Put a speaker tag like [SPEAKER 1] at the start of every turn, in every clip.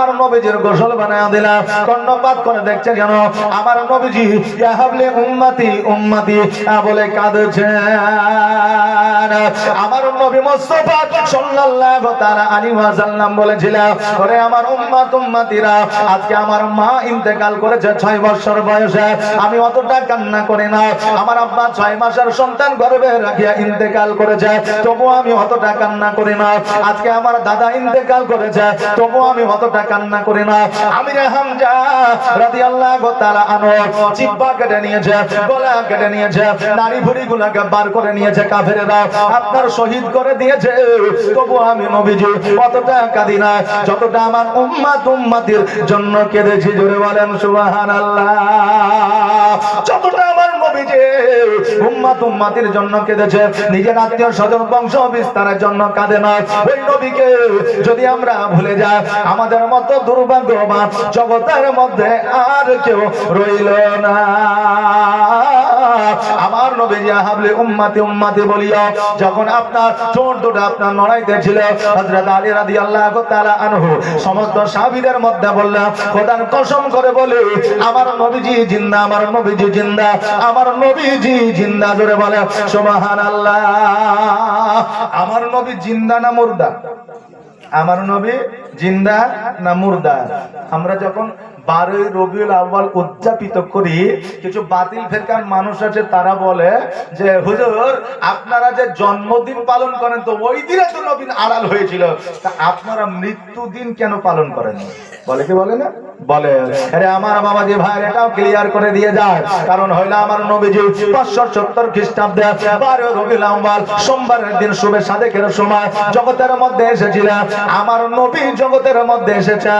[SPEAKER 1] আমার নবীজির গোসল বানায় দিলাম। কর্ণপাত করে দেখছে কেন আমার নবীজি ইয়া হাবলি উম্মতি উম্মতি বলে কাঁদছে। আমার নবী মুস্তাফা সাল্লাল্লাহু তাআলা আলাইহি ওয়াসাল্লাম বলেছিলেন, ওরে আমার উম্মত উম্মতিরা, আজকে আমার মা ইন্তেকাল করেছে 6 বছর বয়সে, আমি অতটা কান্না করি না। আমার আব্বা 6 মাসের সন্তান গর্ভে রাখিয়া ইন্তেকাল করেছে, তবু আমি অতটা কান্না করি না। আজকে আমার দাদা ইন্তেকাল করেছে, তবু আমি অতটা কান্না করি না। আমির হামজা রাদিয়াল্লাহু তাআলা আনহু জিহ্বা কেটে নিয়েছে, গলা কেটে নিয়েছে, নারী ভুঁড়িগুলোকে বার করে নিয়েছে কাফেররা, আপনার শহীদ করে দিয়েছে, তবু আমি নবীজি অতটা কাঁদি না যতটা আমার উম্মত উম্মতির জন্য কেঁদেছি। জোরে বলেন সুবহানাল্লাহ। যতটা আমার নবীজি উম্মত উম্মতির জন্য কেঁদেছে, নিজের আত্মীয় স্বজন বংশ বিস্তারের জন্য কাঁদে না। ওই নবীকে যদি আমরা ভুলে যাই, আমাদের মতো দুর্ভাগ্যবান জগতের মধ্যে আর কেউ রইল না। আমার নবীজি হাবলে উম্মতি উম্মতি বলিয়া যখন আপনার ঠোঁট দুটো আপনার নড়াইতে ছিল, হযরত আলী রাদিয়াল্লাহু তাআলা আনহু সমস্ত সাহাবীদের মধ্যে বললেন, খোদার কসম করে বলে আমার নবীজি জিন্দা, আমার নবীজি জিন্দা, আমার নবীজি জিন্দা। জোরে বলে সুবহানাল্লাহ। আমার নবী জিন্দা না মুর্দা? আমার নবী জিন্দা না মুর্দা? আমরা যখন 12 রবিউল আউয়াল উদযাপিত করি, কিছু বাতিল ফেরকার মানুষ আছে, তারা বলে যে হুজুর আপনারা যে জন্মদিন পালন করেন তো ওই দিনে তো নবী আড়াল হয়েছিল, তা আপনারা মৃত্যুদিন কেন পালন করেন? বলে কি বলে না? বলে। আরে আমার বাবাজি ভাই, এটাও ক্লিয়ার করে দিয়ে যায়। কারণ হইলো আমার নবীজি 570 খ্রিস্টাব্দে 12 রবিউল আউয়াল সোমবারের দিন শুভে সাদেকের সময় জগতের মধ্যে এসেছিলেন। আমার নবী জগতের মধ্যে এসেছে।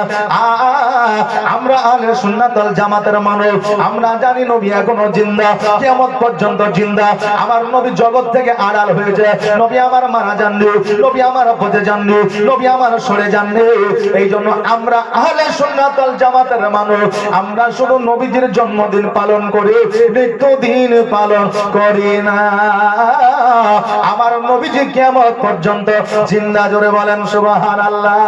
[SPEAKER 1] আমরা আহলে সুন্নাত ওয়াল জামাতের মানুষ, আমরা জানি নবী এখনো জিন্দা, কিয়ামত পর্যন্ত জিন্দা। আমার নবী জগৎ থেকে আড়াল হয়েছে, নবী আমার মারা যাননি, নবী আমার পথে যাননি, নবী আমার সরে যাননি। এই জন্য আমরা আহলে সুন্নাত ওয়াল জামাতের মানুষ, আমরা শুধু নবীজির জন্মদিন পালন করি, মৃত্যুদিন পালন করি না। আমার নবীজি কিয়ামত পর্যন্ত জিন্দা। জোরে বলেন সুবহানাল্লাহ।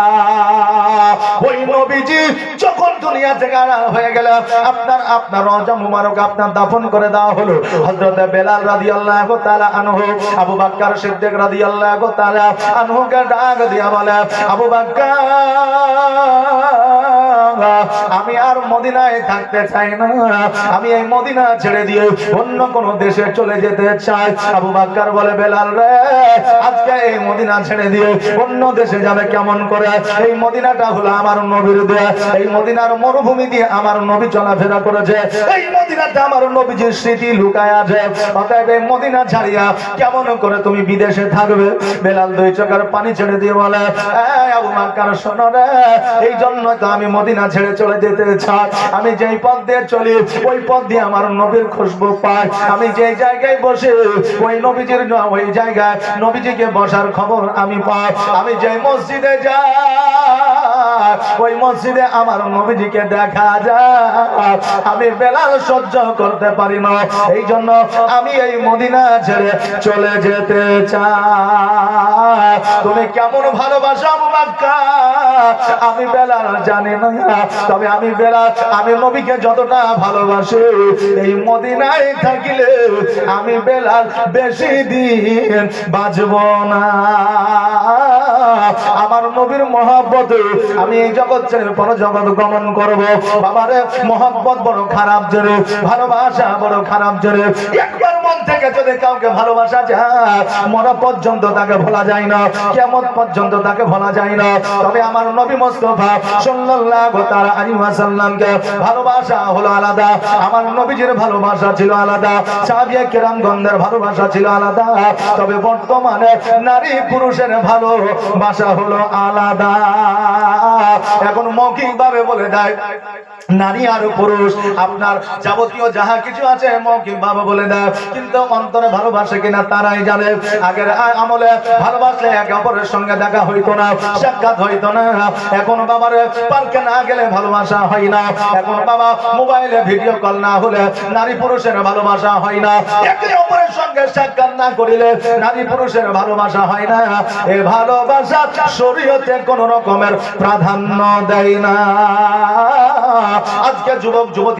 [SPEAKER 1] ওই নবীজি যখন দুনিয়া থেকে আড়াল হয়ে গেল, আপনার রওজা মুবারক আপনার দাফন করে দেওয়া হলো। হযরত বেলাল রাদিয়াল্লাহু তাআলা আনহু আবু বকর সিদ্দিক রাদিয়াল্লাহু তাআলা আনহুকে ডাক দিয়া বলে, আবু বকর আমি আর মদিনায় থাকতে চাই না, আমি এই মদিনা ছেড়ে দিয়ে অন্য কোন দেশে চলে যেতে চাই। আবু বকর বলে, বেলাল রে, আজকে এই মদিনা ছেড়ে দিয়ে অন্য দেশে যাবে কেমন করে? এই মদিনাটা হলো আমার নবীর দেয়া, এই মদিনার মরুভূমি দিয়ে আমার নবী চলাফেরা করেছে, এই মদিনাতে আমার নবীজির স্মৃতি লুকায় আছে, অতএব এই মদিনা ছাড়িয়া কেমন করে তুমি বিদেশে থাকবে? বেলাল 2 চোখের পানি ছেড়ে দিয়ে বলে, এই আবু বকর শোনো রে, এই জন্য তো আমি মদিনা ছেড়ে চলে যেতে চাই। আমি যেই পথ দিয়ে চলি ওই পথ দিয়ে আমার নবীর খুশবু পাই, আমি যেই জায়গায় বসে ওই নবীজির ওই জায়গায় নবীজিকে বসার খবর আমি পাই, আমি যেই মসজিদে যাই ওই মসজিদে আমার নবীজিকে দেখা যায়। আমি বেলাল সহ্য করতে পারি না, এই জন্য আমি এই মদিনা ছেড়ে চলে যেতে চাই। তুমি কেমন ভালোবাসো আবু বকর আমি বেলাল জানি না, তবে আমি বেলাল আমি নবীকে যতটা ভালোবাসি, এই মদিনায় থাকিলে আমি বেলাল বেশি দিন বাঁচব না। আমার নবীর মহব্বতে আমি এই জগৎ ছেড়ে পর জগৎ গমন করব। বাবারে, মহব্বত বড় খারাপ জোরে, ভালোবাসা বড় খারাপ জোরে। একবার মন থেকে যদি কাউকে ভালোবাসা যায়, মরা পর্যন্ত তাকে ভোলা যায় না, কিয়ামত পর্যন্ত তাকে ভোলা যায় না। তবে আমার নবী মুস্তাফা সাল্লাল্লাহু তাআলা আলাইহি ওয়াসাল্লামকে ভালোবাসা হলো আলাদা, আমার নবীজির ভালোবাসা ছিল আলাদা, সাহাবায়ে কেরামগণদের ভালোবাসা ছিল আলাদা। তবে বর্তমানে নারী পুরুষের ভালোবাসা হলো আলাদা। এখন মৌখিকভাবে বলে দেয় নারী আর পুরুষ আপনার যাবতীয় যাহা কিছু আছে মৌখিক ভাবে বলে দেয়, কিন্তু অন্তরে ভালোবাসে কিনা তারাই জানে। আগের আমলে ভালোবাসলে একে অপরের সঙ্গে দেখা হইতো না, সাক্ষাৎ হইতো না। এখন বাবার পার্কে না গেলে ভালোবাসা হয় না, এখন বাবা মোবাইলে ভিডিও কল না হলে নারী পুরুষের ভালোবাসা হয় না, একে অপরের সঙ্গে সাক্ষাৎ না করিলে নারী পুরুষের ভালোবাসা হয় না। এই ভালোবাসা শরীয়তে কোন রকমের প্রাধান্য দেয় না। আজকে যুবক যুবতী